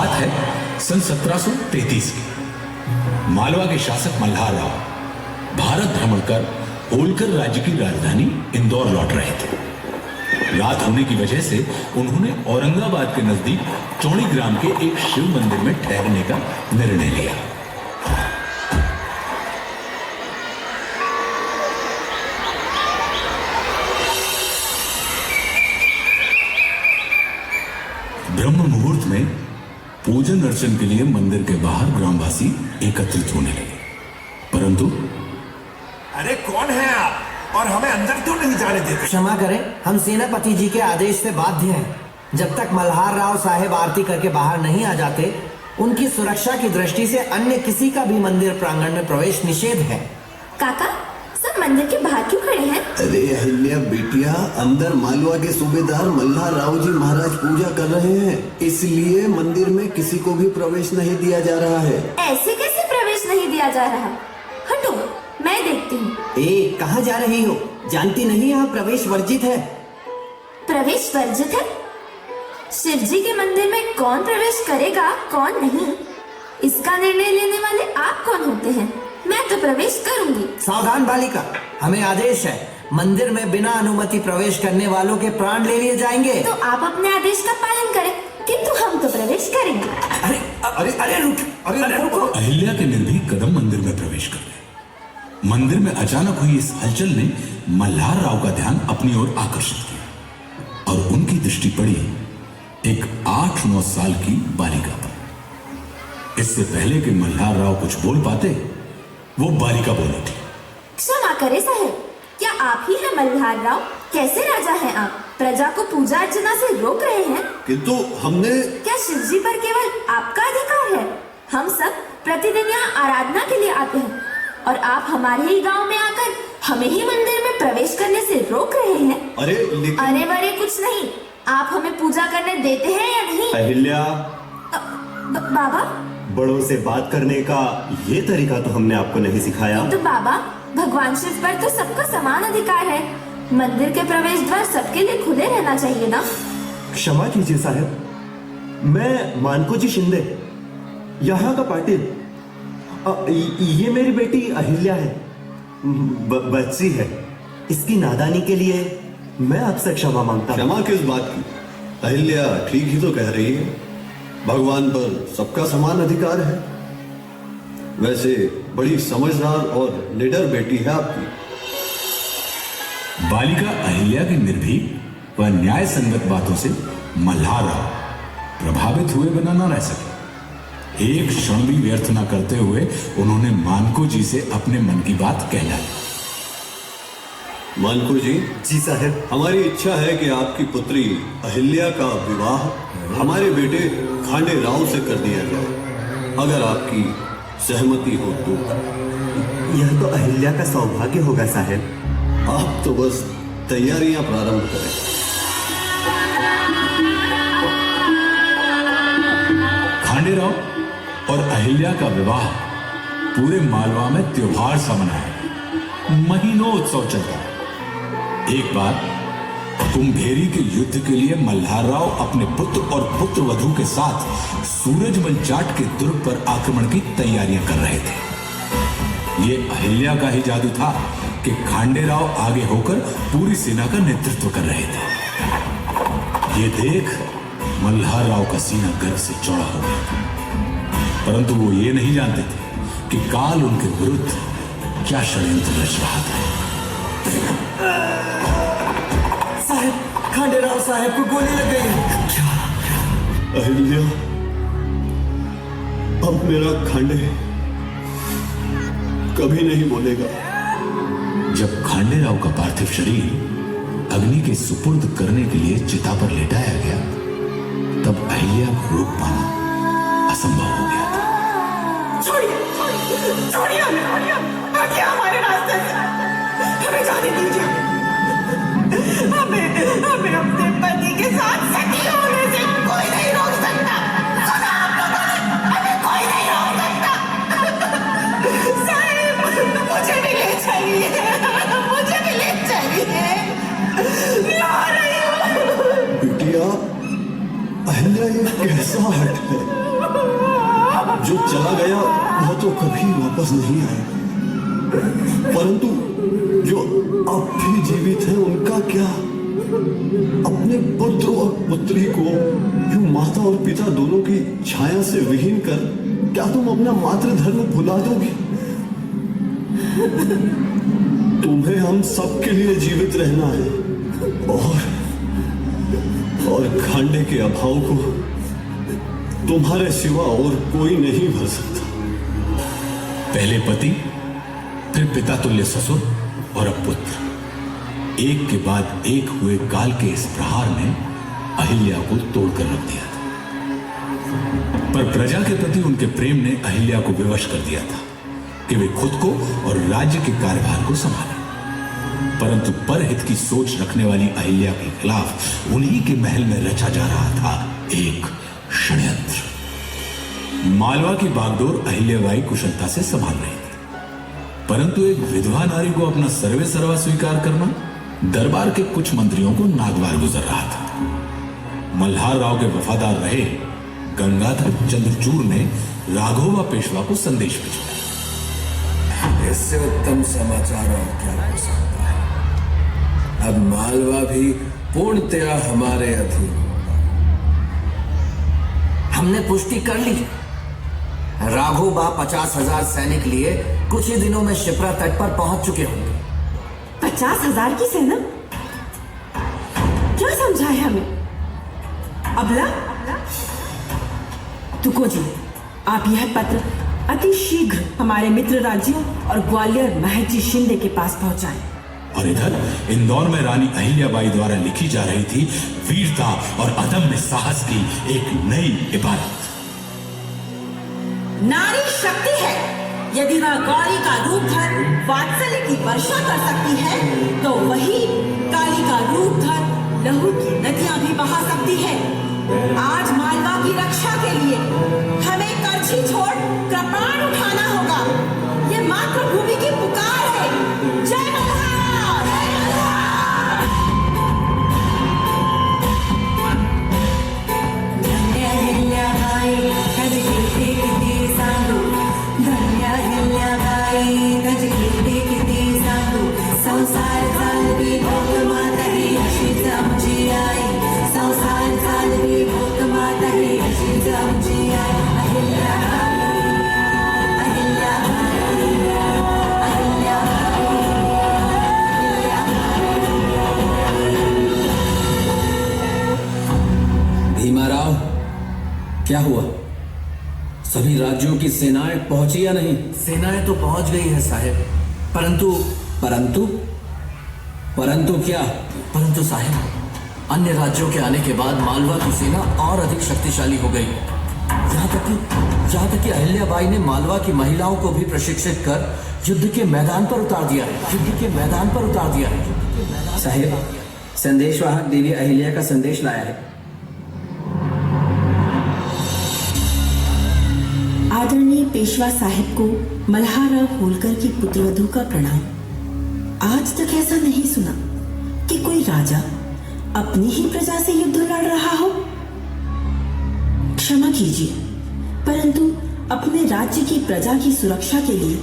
बात है सन 1733 की। मालवा के शासक मल्हार राव भारत भ्रमण कर होलकर राज्य की राजधानी इंदौर लौट रहे थे। रात होने की वजह से उन्होंने औरंगाबाद के नजदीक चौड़ी ग्राम के एक शिव मंदिर में ठहरने का निर्णय लिया। ब्रह्म मुहूर्त में पूजन अर्चन के लिए मंदिर के बाहर ग्रामवासी एकत्रित होने लगे, परंतु अरे कौन है आप और हमें अंदर क्यों नहीं जाने देते? क्षमा करें, हम सेनापति जी के आदेश से बाध्य हैं। जब तक मल्हार राव साहेब आरती करके बाहर नहीं आ जाते, उनकी सुरक्षा की दृष्टि से अन्य किसी का भी मंदिर प्रांगण में प्रवेश निषेध है। काका, सब मंदिर के बाहर क्यों खड़े हैं? अरे अहिल्या बेटिया, अंदर मालवा के सूबेदार मल्हार राव जी महाराज पूजा कर रहे हैं, इसलिए मंदिर में किसी को भी प्रवेश नहीं दिया जा रहा है। ऐसे कैसे प्रवेश नहीं दिया जा रहा? हटो, मैं देखती हूँ। ए, कहाँ जा रही हो? जानती नहीं यहाँ प्रवेश वर्जित है। प्रवेश वर्जित है? शिव जी के मंदिर में कौन प्रवेश करेगा कौन नहीं, इसका निर्णय लेने वाले आप कौन होते हैं? मैं तो प्रवेश करूंगी। सावधान बालिका, हमें आदेश है, मंदिर में बिना अनुमति प्रवेश करने वालों के प्राण ले लिए जाएंगे। तो आप अपने आदेश का पालन करें, किंतु हम तो प्रवेश करेंगे। अरे अरे अरे रुको। अहिल्या के निर्भीक कदम मंदिर में प्रवेश कर गए। मंदिर में अचानक हुई इस हलचल ने मल्हार राव का ध्यान अपनी ओर आकर्षित किया और उनकी दृष्टि पड़ी एक 8-9 साल की बालिका पर। इससे पहले कि मल्हार राव कुछ बोल पाते, वो बालिका बोली थी। क्षमा करे साहब, क्या आप ही हैं मल्हार राव? कैसे राजा हैं आप? प्रजा को पूजा अर्चना से रोक रहे हैं, किंतु हमने क्या शिव जी पर केवल आपका अधिकार है? हम सब प्रतिदिन यहाँ आराधना के लिए आते हैं और आप हमारे ही गांव में आकर हमें ही मंदिर में प्रवेश करने से रोक रहे हैं। अरे बरे कुछ नहीं, आप हमें पूजा करने देते हैं या नहीं? अहिल्या, बाबा, बड़ों से बात करने का ये तरीका तो हमने आपको नहीं सिखाया। तो बाबा, भगवान शिव पर तो सबका समान अधिकार है। मंदिर के प्रवेश द्वार सबके लिए खुले रहना चाहिए ना? क्षमा कीजिए साहब, मैं मानको जी शिंदे, यहाँ का पाटिल। ये मेरी बेटी अहिल्या है, बच्ची है। इसकी नादानी के लिए मैं आपसे क्षमा मांगता हूँ। क्षमा किस बात की? अहिल्या ठीक ही तो कह रही है, भगवान पर सबका समान अधिकार है। वैसे बड़ी समझदार और निडर बेटी है आपकी। बालिका अहिल्या की निर्भीक व न्याय संगत बातों से मल्हार राव प्रभावित हुए बिना न रह सके। एक क्षण भी व्यर्थ न करते हुए उन्होंने मानको जी से अपने मन की बात कहलाई। मानको जी। जी साहब। हमारी इच्छा है कि आपकी पुत्री अहिल्या का विवाह हमारे बेटे खांडे राव से कर दिया जाए, अगर आपकी सहमति हो तो। यह तो अहिल्या का सौभाग्य होगा साहब। आप तो बस तैयारियां प्रारंभ करें। खांडे राव और अहिल्या का विवाह पूरे मालवा में त्योहार सा मनाया। महीनों उत्सव चलता। एक बार कुंभेरी के युद्ध के लिए मल्हार राव अपने पुत्र और पुत्र वधू के साथ सूरजमल जाट के दुर्ग पर आक्रमण की तैयारियां कर रहे थे। ये अहिल्या का ही जादू था कि खांडे राव आगे होकर पूरी सेना का नेतृत्व कर रहे थे। ये देख मल्हार राव का सीना गर्व से चौड़ा हो गया, परंतु वो ये नहीं जानते थे कि काल उनके विरुद्ध क्या षड्यंत्र रच रहा था। साहब, खांडे राव साहब को गोली लग गई। अहिल्या, अब मेरा खांडे कभी नहीं बोलेगा। जब खांडे राव का पार्थिव शरीर अग्नि के सुपुर्द करने के लिए चिता पर लेटाया गया, तब अहिल्या को रोक पाना असंभव हो गया था। छोड़िए हमारे रास्ते से, हमें जाने दीजिए। हमें अपने पति के साथ सती होने से कोई नहीं रोक सकता। सुना आप लोगों ने, हमें कोई नहीं रोक सकता। साहिब, मुझे भी ले चाहिए, मुझे भी ले चाहिए। ला रही हूँ। बिटिया, अहिल्या ये कैसा हट है? जो चला गया वो तो कभी वापस नहीं आएगा, परंतु जो अब भी जीवित है उनका क्या? अपने पुत्र और पुत्री को यूं माता और पिता दोनों की छाया से विहीन कर क्या तुम अपना मातृधर्म भुला दोगे? तुम्हें हम सबके लिए जीवित रहना है और खांडे के अभाव को तुम्हारे सिवा और कोई नहीं भर सकता। पहले पति, फिर पिता तुल्य ससुर और अब पुत्र, एक के बाद एक हुए काल के इस प्रहार ने अहिल्या को तोड़कर रख दिया था। पर प्रजा के प्रति उनके प्रेम ने अहिल्या को विवश कर दिया था कि वे खुद को और राज्य के कार्यभार को संभालें। परंतु परहित की सोच रखने वाली अहिल्या के खिलाफ उन्हीं के महल में रचा जा रहा था एक षड्यंत्र। मालवा की बागडोर अहिल्याबाई कुशलता से संभाल रही थी, परंतु एक विधवा नारी को अपना सर्वे सर्वा स्वीकार करना दरबार के कुछ मंत्रियों को नागवार गुजर रहा था। मल्हार राव के वफादार रहे गंगाधर चंद्रचूड़ ने राघोबा पेशवा को संदेश भिजवाया। इससे उत्तम समाचार और क्या हो सकता है? अब मालवा भी पूर्णतया हमारे अधीन होगा। हमने पुष्टि कर ली। राघोबा 50,000 सैनिक लिए कुछ ही दिनों में शिप्रा तट पर पहुंच चुके होंगे। 50,000 की सेना? क्या समझा है हमें? अबला, तुको जी, आप यह पत्र अति शीघ्र हमारे मित्र राज्यों और ग्वालियर महर्षि शिंदे के पास पहुंचाएं। और इधर इंदौर में रानी अहिल्याबाई द्वारा लिखी जा रही थी वीरता और अदम्य साहस की एक नई इबारत। नारी शक्ति है। यदि वह गौरी का रूप धर वात्सल्य की वर्षा कर सकती है, तो वही काली का रूप धर लहू की नदियां भी बहा सकती है। आज मालवा की रक्षा के लिए हमें करछी छोड़ कृपाण उठाना होगा। ये मातृभूमि की पुकार है। जय मल्हार! धन्य अहिल्याबाई गज कीर्ति किती सांगू, धन्य अहिल्याबाई गज कीर्ति किती सांगू, संसार चालवी भोग माता ही अशीच आमची आई, संसार चालवी भोग माता ही अशीच आमची आई. अहिल्याबाई, अहिल्याबाई, अहिल्याबाई, भीमाराव, क्या हुआ? सभी राज्यों की सेनाएं पहुंची या नहीं? सेनाएं तो पहुंच गई है साहेब, परंतु परंतु क्या? परंतु साहेब, अन्य राज्यों के आने के बाद मालवा की सेना और अधिक शक्तिशाली हो गई। यहाँ तक कि अहिल्याबाई ने मालवा की महिलाओं को भी प्रशिक्षित कर युद्ध के मैदान पर उतार दिया है। साहेब, संदेशवाहक देवी अहिल्या का संदेश लाया है। आदरणीय पेशवा साहिब को मल्हारराव होलकर की पुत्रवधू का प्रणाम। आज तक ऐसा नहीं सुना कि कोई राजा अपनी ही प्रजा से युद्ध लड़ रहा हो। क्षमा कीजिए, परंतु अपने राज्य की प्रजा की सुरक्षा के लिए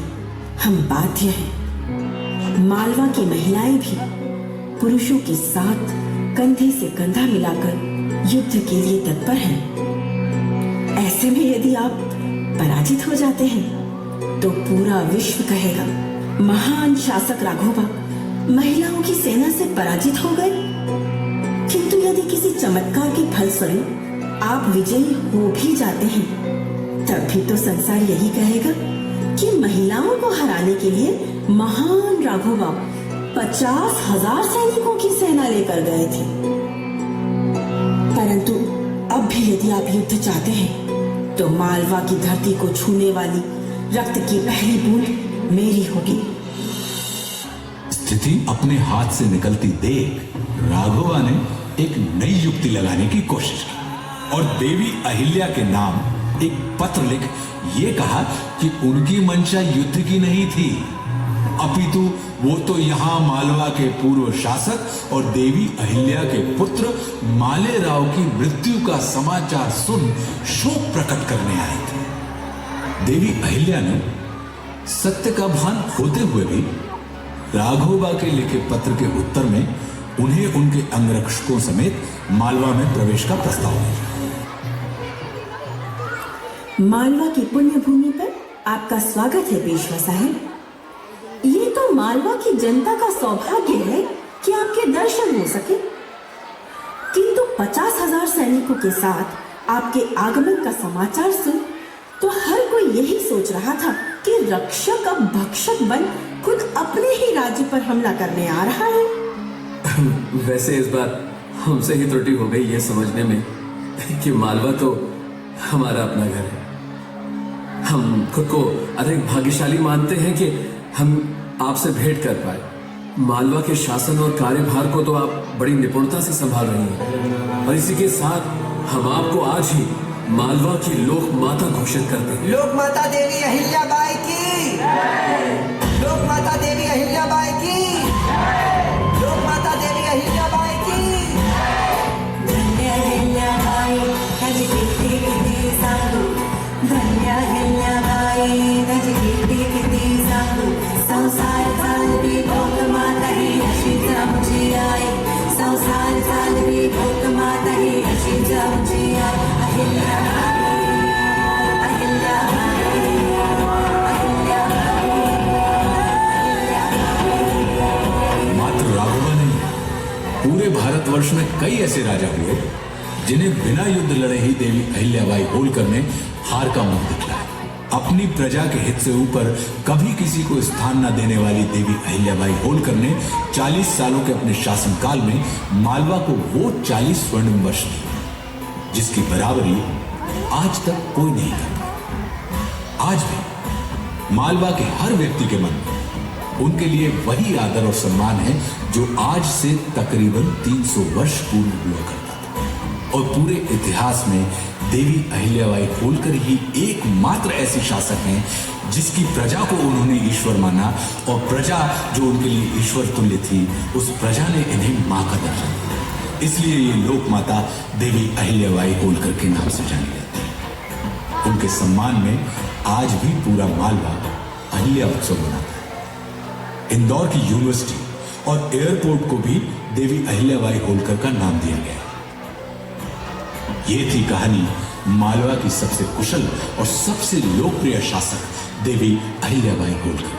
हम बाध्य हैं। मालवा की महिलाएं भी पुरुषों के साथ कंधे से कंधा मिलाकर युद्ध के लिए तत्पर हैं। ऐसे में यदि आप पराजित हो जाते हैं तो पूरा विश्व कहेगा महान शासक राघोबा महिलाओं की सेना से पराजित हो गए। किंतु यदि किसी चमत्कार के फलस्वरूप आप विजयी हो भी जाते हैं, तब भी तो संसार यही कहेगा कि महिलाओं को हराने के लिए महान राघोबा 50,000 सैनिकों की सेना लेकर गए थे। परंतु अब भी यदि आप युद्ध चाहते हैं तो मालवा की धरती को छूने वाली रक्त की पहली बूंद मेरी होगी। स्थिति अपने हाथ से निकलती देख राघोबा ने एक नई युक्ति लगाने की कोशिश की और देवी अहिल्या के नाम एक पत्र लिख ये कहा कि उनकी मंशा युद्ध की नहीं थी, अपितु वो तो यहां मालवा के पूर्व शासक और देवी अहिल्या के पुत्र माले राव की मृत्यु का समाचार सुन शोक प्रकट करने आए थे। देवी अहिल्या ने सत्य का भान होते हुए भी राघोबा के लिखे पत्र के उत्तर में उन्हें उनके अंगरक्षकों समेत मालवा में प्रवेश का प्रस्ताव दिया। मालवा की पुण्य भूमि पर आपका स्वागत है पेशवा साहब। ये तो मालवा की जनता का सौभाग्य है कि आपके दर्शन हो सके, किंतु 50,000 सैनिकों के साथ आपके आगमन का समाचार सुन तो हर कोई यही सोच रहा था कि रक्षक अब भक्षक बन खुद अपने ही राज्य पर हमला करने आ रहा है। वैसे इस बार हमसे ही त्रुटि हो गई ये समझने में कि मालवा तो हमारा अपना घर है। हम खुद को अधिक भाग्यशाली मानते हैं कि हम आपसे भेंट कर पाए। मालवा के शासन और कार्यभार को तो आप बड़ी निपुणता से संभाल रही हैं और इसी के साथ हम आपको आज ही मालवा की लोक माता घोषित करते हैं। लोक माता देवी अहिल्याबाई की, लोक माता देवी अहिल्याबाई की, लोक माता देवी अहिल्याबाई की। धन्य अहिल्याबाई त्याची कीर्ती किती सांगू, धन्य अहिल्याबाई त्याची कीर्ती किती सांगू। संसार चालवी लोक माता ही अशीच आमची आई, संसार चालवी लोक माता ही अशीच आमची आई। मात्र राघोबा नहीं, पूरे भारतवर्ष में कई ऐसे राजा हुए जिन्हें बिना युद्ध लड़े ही देवी अहिल्याबाई होलकर ने हार का मुंह दिखलाया। अपनी प्रजा के हित से ऊपर कभी किसी को स्थान न देने वाली देवी अहिल्याबाई होलकर ने 40 सालों के अपने शासनकाल में मालवा को वो 40 स्वर्णिम वर्ष दिए जिसकी बराबरी आज तक कोई नहीं करता। आज भी मालवा के हर व्यक्ति के मन में उनके लिए वही आदर और सम्मान है जो आज से तकरीबन 300 वर्ष पूर्व हुआ करता था। और पूरे इतिहास में देवी अहिल्याबाई होलकर ही एकमात्र ऐसी शासक हैं जिसकी प्रजा को उन्होंने ईश्वर माना और प्रजा जो उनके लिए ईश्वर तुल्य थी, उस प्रजा ने इन्हें मां का दर्जा दिया। इसलिए ये लोक माता देवी अहिल्याबाई होलकर के नाम से जानी जाती है। उनके सम्मान में आज भी पूरा मालवा अहिल्या उत्सव मनाता है। इंदौर की यूनिवर्सिटी और एयरपोर्ट को भी देवी अहिल्याबाई होलकर का नाम दिया गया है। ये थी कहानी मालवा की सबसे कुशल और सबसे लोकप्रिय शासक देवी अहिल्याबाई होलकर।